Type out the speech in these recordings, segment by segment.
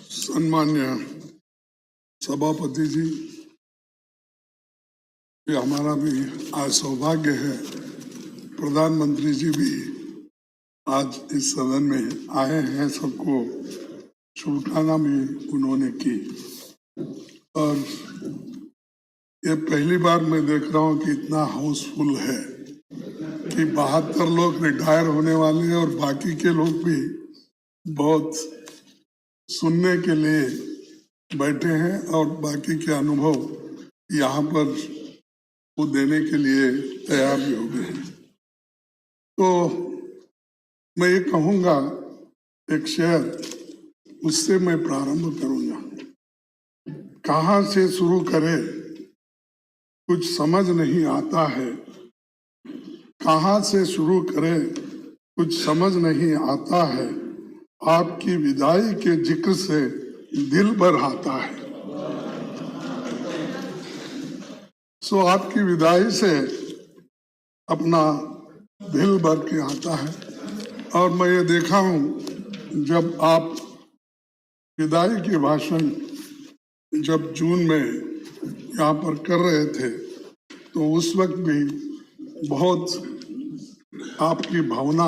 सम्मान्य सभापति जी, ये हमारा भी आज सौभाग्य है, प्रधानमंत्री जी भी आज इस सदन में आए हैं, सबको शुभकामना भी उन्होंने की। और ये पहली बार मैं देख रहा हूँ कि इतना हाउसफुल है कि 72 लोग रिटायर होने वाले हैं और बाकी के लोग भी बहुत सुनने के लिए बैठे हैं और बाकी के अनुभव यहाँ पर वो देने के लिए तैयार भी हो गए हैं। तो मैं ये कहूँगा, एक शेर, उससे मैं प्रारंभ करूँगा। कहाँ से शुरू करें कुछ समझ नहीं आता है, कहाँ से शुरू करें कुछ समझ नहीं आता है, आपकी विदाई के जिक्र से दिल भर आता है। सो आपकी विदाई से अपना दिल भर के आता है। और मैं ये देखा हूँ, जब आप विदाई के भाषण जब जून में यहाँ पर कर रहे थे, तो उस वक्त भी बहुत आपकी भावना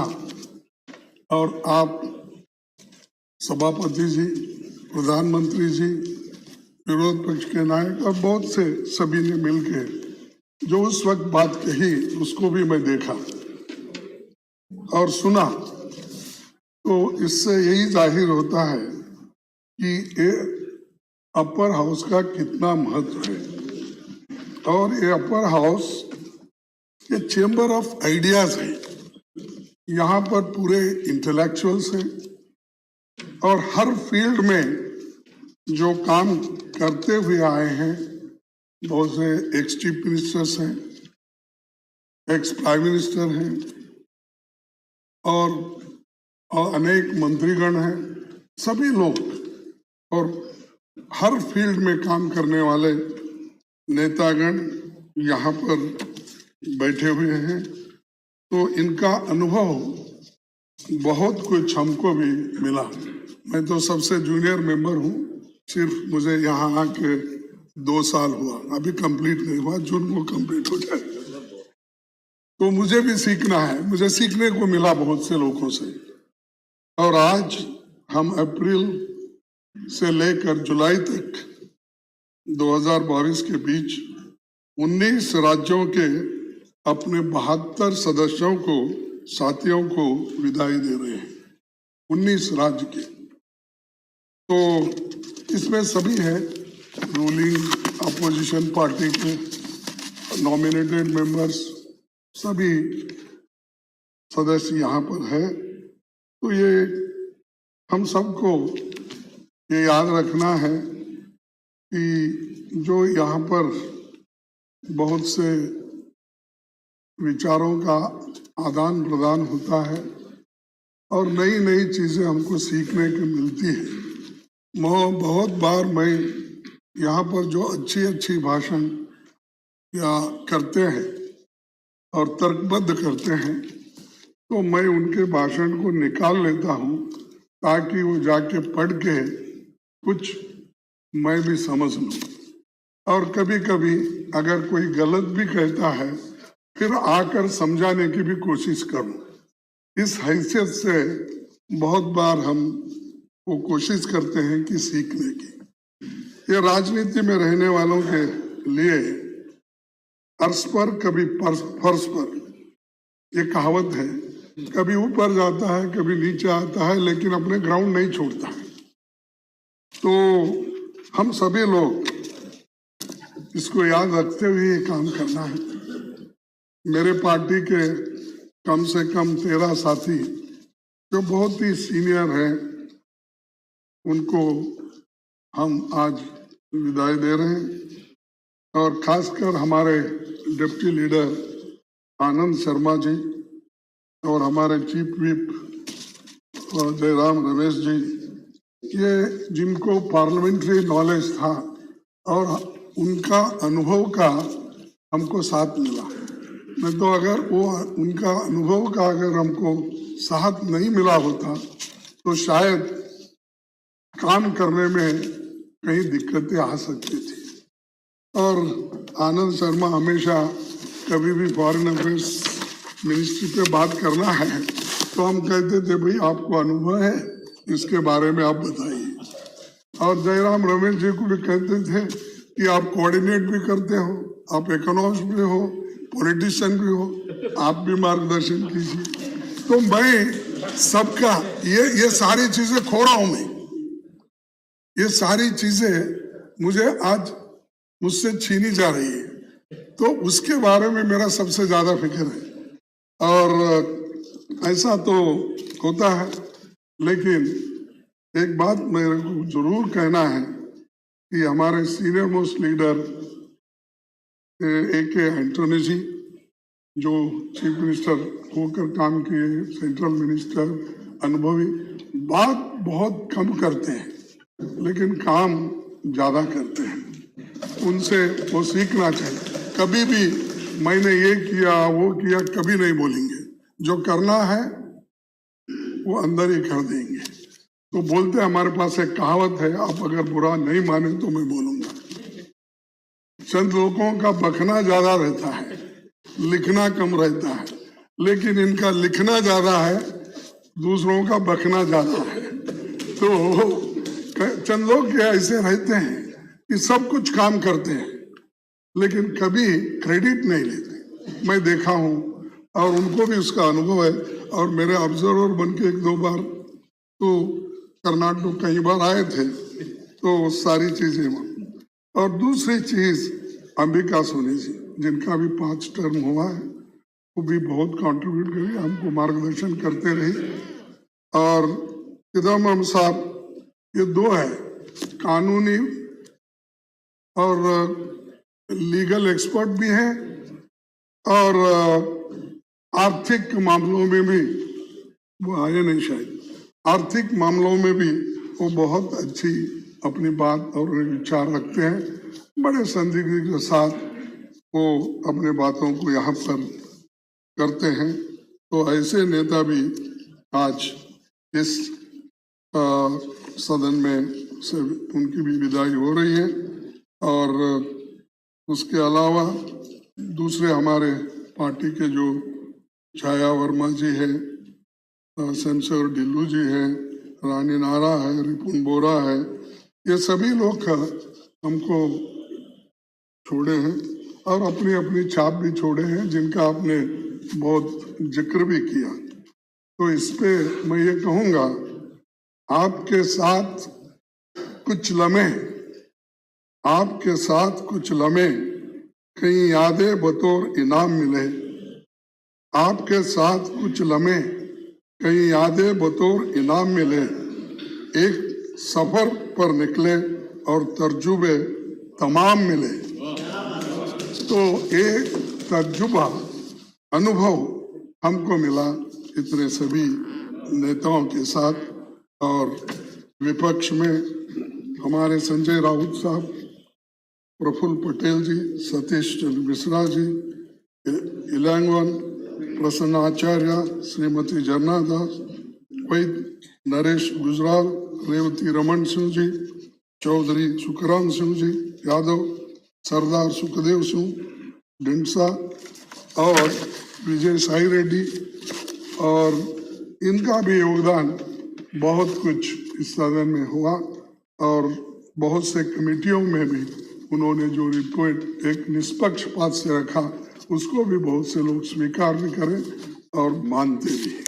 और आप सभापति जी, प्रधानमंत्री जी, विरोध पक्ष के नायक और बहुत से सभी ने मिलकर जो उस वक्त बात कही, उसको भी मैं देखा और सुना। तो इससे यही जाहिर होता है कि ये अपर हाउस का कितना महत्व है। और ये अपर हाउस ये चेंबर ऑफ आइडियाज है। यहाँ पर पूरे इंटेलेक्चुअल्स हैं और हर फील्ड में जो काम करते हुए आए हैं, बहुत से एक्स चीफ मिनिस्टर्स हैं, एक्स प्राइम मिनिस्टर हैं और अनेक मंत्रीगण हैं, सभी लोग और हर फील्ड में काम करने वाले नेतागण यहाँ पर बैठे हुए हैं। तो इनका अनुभव बहुत कुछ हमको भी मिला। मैं तो सबसे जूनियर मेंबर हूँ, सिर्फ मुझे यहाँ आके 2 साल हुआ, अभी कंप्लीट नहीं हुआ, जून को कंप्लीट हो जाएगा। तो मुझे भी सीखना है, मुझे सीखने को मिला बहुत से लोगों से। और आज हम अप्रैल से लेकर जुलाई तक 2022 के बीच 19 राज्यों के अपने 72 सदस्यों को, साथियों को विदाई दे रहे हैं, 19 राज्य के। तो इसमें सभी हैं, रूलिंग अपोजिशन पार्टी के नॉमिनेटेड मेंबर्स, सभी सदस्य यहाँ पर है। तो ये हम सबको ये याद रखना है कि जो यहाँ पर बहुत से विचारों का आदान प्रदान होता है और नई नई चीज़ें हमको सीखने को मिलती है। बहुत बार मैं यहाँ पर जो अच्छी भाषण या करते हैं और तर्कबद्ध करते हैं, तो मैं उनके भाषण को निकाल लेता हूँ ताकि वो जाके पढ़ के कुछ मैं भी समझ लूँ। और कभी कभी अगर कोई गलत भी कहता है, फिर आकर समझाने की भी कोशिश करूँ। इस हैसियत से बहुत बार हम वो कोशिश करते हैं कि सीखने की। ये राजनीति में रहने वालों के लिए अर्श पर कभी फर्श पर, ये कहावत है, कभी ऊपर जाता है कभी नीचे आता है, लेकिन अपने ग्राउंड नहीं छोड़ता है। तो हम सभी लोग इसको याद रखते हुए ये काम करना है। मेरे पार्टी के कम से कम 13 साथी जो बहुत ही सीनियर हैं, उनको हम आज विदाई दे रहे हैं। और खासकर हमारे डिप्टी लीडर आनंद शर्मा जी और हमारे चीफ व्हिप जयराम रमेश जी, ये जिनको पार्लियामेंट्री नॉलेज था और उनका अनुभव का हमको साथ मिला। नहीं तो अगर वो उनका अनुभव का अगर हमको साथ नहीं मिला होता तो शायद काम करने में कई दिक्कतें आ सकती थी। और आनंद शर्मा हमेशा कभी भी फॉरेन अफेयर्स मिनिस्ट्री पे बात करना है तो हम कहते थे भाई आपको अनुभव है, इसके बारे में आप बताइए। और जयराम रमेश जी को भी कहते थे कि आप कोऑर्डिनेट भी करते हो, आप इकोनॉमिस्ट भी हो, पॉलिटिशियन भी हो, आप भी मार्गदर्शन कीजिए। तो मैं सबका ये सारी चीजें खो रहा हूं मैं, ये सारी चीजें मुझे आज मुझसे छीनी जा रही है, तो उसके बारे में मेरा सबसे ज्यादा फिक्र है। और ऐसा तो होता है, लेकिन एक बात मेरे को जरूर कहना है कि हमारे senior most leader AK Antony ji, जो चीफ मिनिस्टर होकर काम किए, सेंट्रल मिनिस्टर, अनुभवी, बात बहुत कम करते हैं लेकिन काम ज्यादा करते हैं। उनसे वो सीखना चाहिए। कभी भी मैंने ये किया वो किया कभी नहीं बोलेंगे, जो करना है वो अंदर ही कर देंगे। तो बोलते हमारे पास एक कहावत है, आप अगर बुरा नहीं माने तो मैं बोलूंगा। चंद लोगों का बकना ज्यादा रहता है, लिखना कम रहता है, लेकिन इनका लिखना ज्यादा है, दूसरों का बकना ज्यादा है। तो चंद लोग ऐसे रहते हैं कि सब कुछ काम करते हैं लेकिन कभी क्रेडिट नहीं लेते, मैं देखा हूं, और उनको भी उसका अनुभव है। और मेरे ऑब्जर्वर बन के 1-2 बार तो कर्नाटक कई बार आए थे, तो सारी चीजें। और दूसरी चीज अंबिका सोनी जी, जिनका भी 5 टर्म हुआ है, वो भी बहुत कंट्रीब्यूट करी, हमको मार्गदर्शन करते रही। और चिदम्बरम साहब, ये 2 है, कानूनी और लीगल एक्सपर्ट भी हैं, और आर्थिक मामलों में भी, वो आए नहीं शायद, आर्थिक मामलों में भी वो बहुत अच्छी अपनी बात और विचार रखते हैं। बड़े संदिग्ध के साथ वो अपने बातों को यहाँ पर करते हैं। तो ऐसे नेता भी आज इस सदन में से उनकी भी विदाई हो रही है। और उसके अलावा दूसरे हमारे पार्टी के जो छाया वर्मा जी है, शमशेर ढिल्लू जी है, रानी नारा है, रिपुन बोरा है, ये सभी लोग हमको छोड़े हैं और अपनी अपनी छाप भी छोड़े हैं, जिनका आपने बहुत जिक्र भी किया। तो इस पे मैं ये कहूँगा, आपके साथ कुछ लम्हे, आपके साथ कुछ लम्हे, कई यादें बतौर इनाम मिले। आपके साथ कुछ लम्हे, कई यादें बतौर इनाम मिले। एक सफर पर निकले और तर्जुबे तमाम मिले। तो एक तर्जुबा, अनुभव हमको मिला इतने सभी नेताओं के साथ। और विपक्ष में हमारे संजय राउत साहब, प्रफुल्ल पटेल जी, सतीश चंद्र मिश्रा जी, इलांगवन प्रसन्न आचार्य, श्रीमती जरना दास, वैद नरेश गुजराल, रेवती रमन सिंह जी, चौधरी सुखराम सिंह जी यादव, सरदार सुखदेव सिंह ढिंडसा और विजय साई रेड्डी। और इनका भी योगदान बहुत कुछ इस सदन में हुआ, और बहुत से कमेटियों में भी उन्होंने जो रिपोर्ट एक निष्पक्षपात से रखा, उसको भी बहुत से लोग स्वीकार भी करें और मानते भी हैं।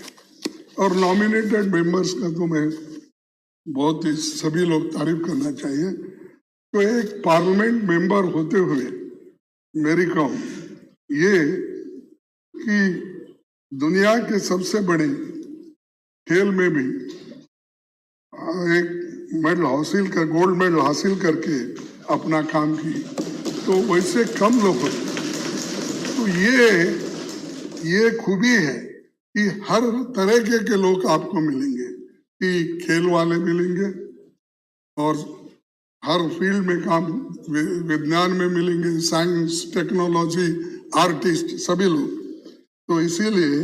और नॉमिनेटेड मेंबर्स का तो मैं बहुत ही सभी लोग तारीफ करना चाहिए। तो एक पार्लियामेंट मेंबर होते हुए मेरी कहूँ ये कि दुनिया के सबसे बड़े खेल में भी एक मेडल हासिल कर, गोल्ड मेडल हासिल करके अपना काम की, तो वैसे कम लोग होते। तो ये खूबी है कि हर तरह के लोग आपको मिलेंगे, कि खेल वाले मिलेंगे और हर फील्ड में काम, विज्ञान में मिलेंगे, साइंस, टेक्नोलॉजी, आर्टिस्ट, सभी लोग। तो इसीलिए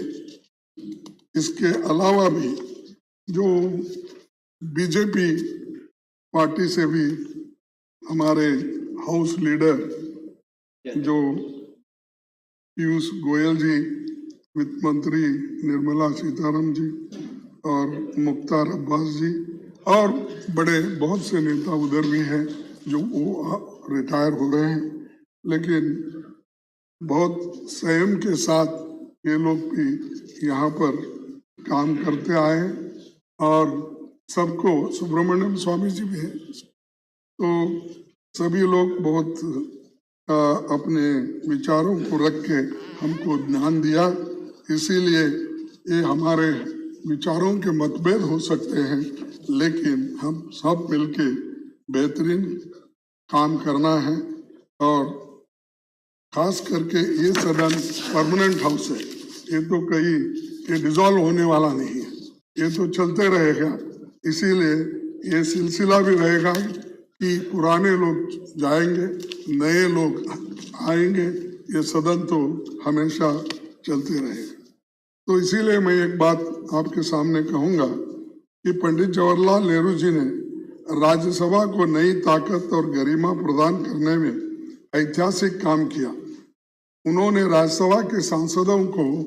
इसके अलावा भी जो बीजेपी पार्टी से भी हमारे हाउस लीडर जो पीयूष गोयल जी, वित्त मंत्री निर्मला सीतारमण जी और मुख्तार अब्बास जी और बड़े बहुत से नेता उधर भी हैं जो वो रिटायर हो गए हैं, लेकिन बहुत संयम के साथ ये लोग भी यहाँ पर काम करते आए और सबको, सुब्रमण्यम स्वामी जी भी हैं, तो सभी लोग बहुत अपने विचारों को रख के हमको ध्यान दिया। इसीलिए ये हमारे विचारों के मतभेद हो सकते हैं, लेकिन हम सब मिलके बेहतरीन काम करना है। और खास करके ये सदन परमानेंट हाउस है, ये तो कहीं ये डिसॉल्व होने वाला नहीं है, ये तो चलते रहेगा। इसीलिए ये सिलसिला भी रहेगा कि पुराने लोग जाएंगे, नए लोग आएंगे, ये सदन तो हमेशा चलते रहेगा। तो इसीलिए मैं एक बात आपके सामने कहूँगा कि पंडित जवाहरलाल नेहरू जी ने राज्यसभा को नई ताकत और गरिमा प्रदान करने में ऐतिहासिक काम किया। उन्होंने राज्यसभा के सांसदों को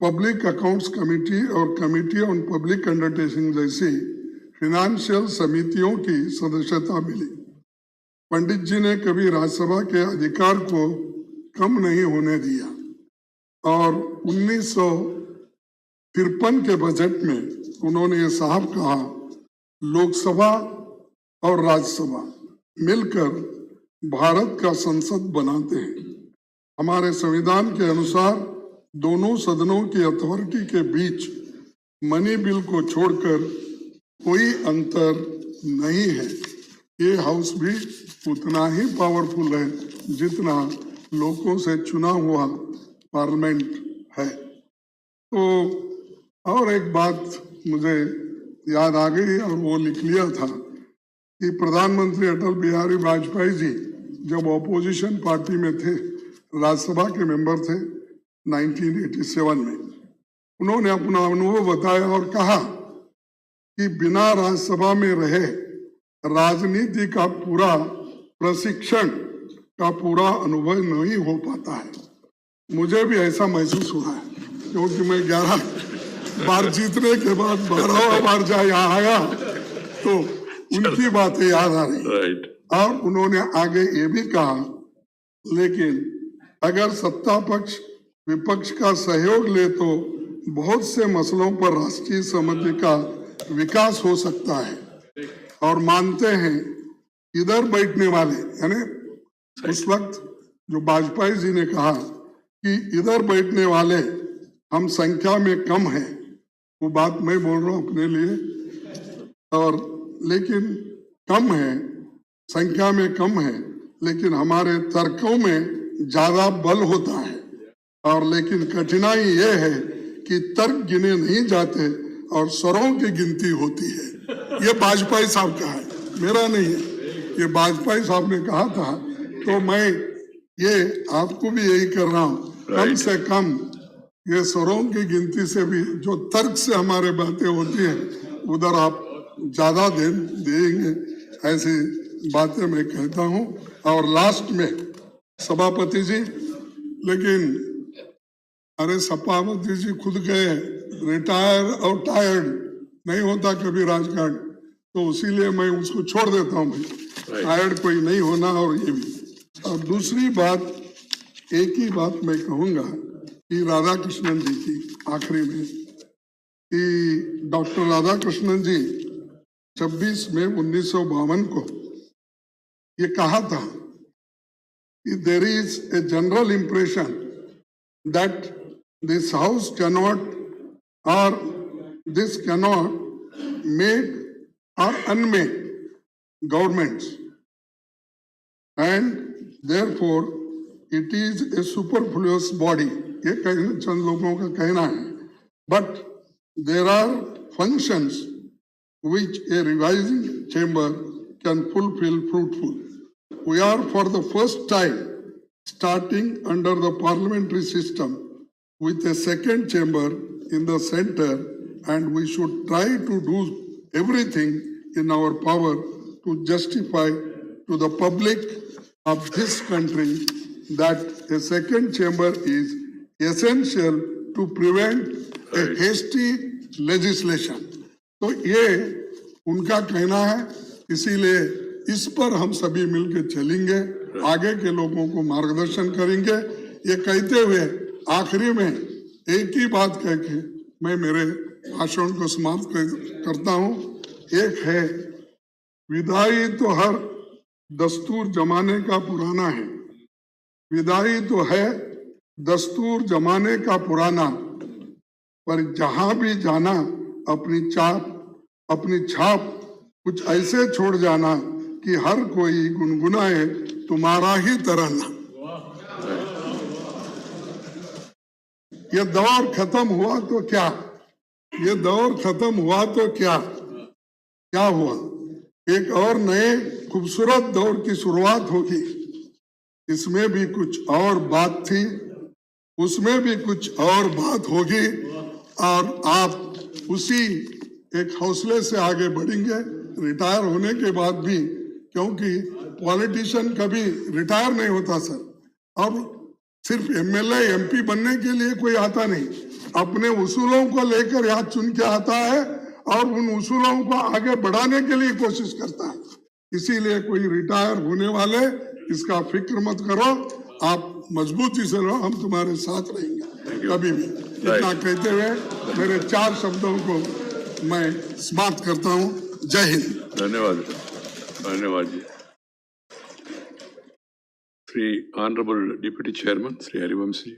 पब्लिक अकाउंट्स कमेटी और कमेटी ऑन पब्लिक अंडरटेकिंग जैसी फिनेंशियल समितियों की सदस्यता मिली। पंडित जी ने कभी राज्यसभा के अधिकार को कम नहीं होने दिया और 1953 के बजट में उन्होंने ये साहब कहा, लोकसभा और राज्यसभा मिलकर भारत का संसद बनाते हैं। हमारे संविधान के अनुसार दोनों सदनों की अथॉरिटी के बीच मनी बिल को छोड़कर कोई अंतर नहीं है। ये हाउस भी उतना ही पावरफुल है जितना लोगों से चुना हुआ पार्लियामेंट है। तो और एक बात मुझे याद आ गई और वो लिख लिया था कि प्रधानमंत्री अटल बिहारी वाजपेयी जी जब ऑपोजिशन पार्टी में थे, राज्यसभा के मेंबर थे 1987 में, उन्होंने अपना अनुभव बताया और कहा कि बिना राज्यसभा में रहे राजनीति का पूरा प्रशिक्षण का पूरा अनुभव नहीं हो पाता है। मुझे भी ऐसा महसूस हुआ है, क्योंकि मैं 11 बार जीतने के बाद 12वां बार यहाँ आया तो उनकी बातें याद आ रही। और उन्होंने आगे ये भी कहा, लेकिन अगर सत्ता पक्ष विपक्ष का सहयोग ले तो बहुत से मसलों पर राष्ट्रीय सहमति का विकास हो सकता है। और मानते हैं इधर बैठने वाले, यानी उस वक्त जो वाजपेयी जी ने कहा कि इधर बैठने वाले हम संख्या में कम हैं, वो बात मैं बोल रहा हूँ अपने लिए, और लेकिन कम है, संख्या में कम है, लेकिन हमारे तर्कों में ज्यादा बल होता है। और लेकिन कठिनाई ये है कि तर्क गिने नहीं जाते और स्वरों की गिनती होती है। ये वाजपेयी साहब का है, मेरा नहीं है, ये वाजपेयी साहब ने कहा था। तो मैं ये आपको भी यही कर रहा हूँ, कम से कम ये स्वरों की गिनती से भी जो तर्क से हमारे बातें होती है उधर आप ज्यादा देंगे, ऐसी बातें मैं कहता हूँ। और लास्ट में सभापति जी, लेकिन अरे सभापति जी खुद गए, रिटायर और टायर्ड नहीं होता कभी राजकारण, तो इसीलिए मैं उसको छोड़ देता हूँ भाई, टायर्ड कोई नहीं होना। और ये भी, और दूसरी बात, एक ही बात मैं कहूँगा कि राधाकृष्णन जी की आखिरी में, कि डॉक्टर राधाकृष्णन जी 26 मई 1952 को ये कहा था कि there is a general impression that this house cannot or this cannot make or unmake governments and therefore it is a superfluous body. ये चंद लोगों का कहना है, but there are functions which a revising chamber can fulfill fruitful. We are for the first time starting under the parliamentary system with a second chamber in the center and we should try to do everything in our power to justify to the public of this country that a second chamber is essential to prevent a hasty legislation. तो ये उनका कहना है, इसीलिए इस पर हम सभी मिलकर चलेंगे, आगे के लोगों को मार्गदर्शन करेंगे। ये कहते हुए आखिरी में एक ही बात कह के मैं मेरे भाषण को समाप्त करता हूँ। एक है, विदाई तो हर दस्तूर जमाने का पुराना है, विदाई तो है दस्तूर जमाने का पुराना, पर जहां भी जाना अपनी छाप कुछ ऐसे छोड़ जाना कि हर कोई गुनगुनाए तुम्हारा ही तराना। ये दौर खत्म हुआ तो क्या, ये दौर खत्म हुआ तो क्या हुआ, एक और नए खूबसूरत दौर की शुरुआत होगी। इसमें भी कुछ और बात थी, उसमें भी कुछ और बात होगी, और आप उसी एक हौसले से आगे बढ़ेंगे रिटायर होने के बाद भी, क्योंकि पॉलिटिशियन कभी रिटायर नहीं होता सर। अब सिर्फ एमएलए एमपी बनने के लिए कोई आता नहीं, अपने उसूलों को लेकर यहाँ चुन के आता है और उन उसूलों को आगे बढ़ाने के लिए कोशिश करता है। इसीलिए कोई रिटायर होने वाले इसका फिक्र मत करो, आप मजबूती से रहो, हम तुम्हारे साथ रहेंगे कभी भी। इतना कहते हुए मेरे 4 शब्दों को मैं समाप्त करता हूँ। जय हिंद। धन्यवाद, धन्यवाद जी। Shri honourable deputy chairman Shri Harivansh जी।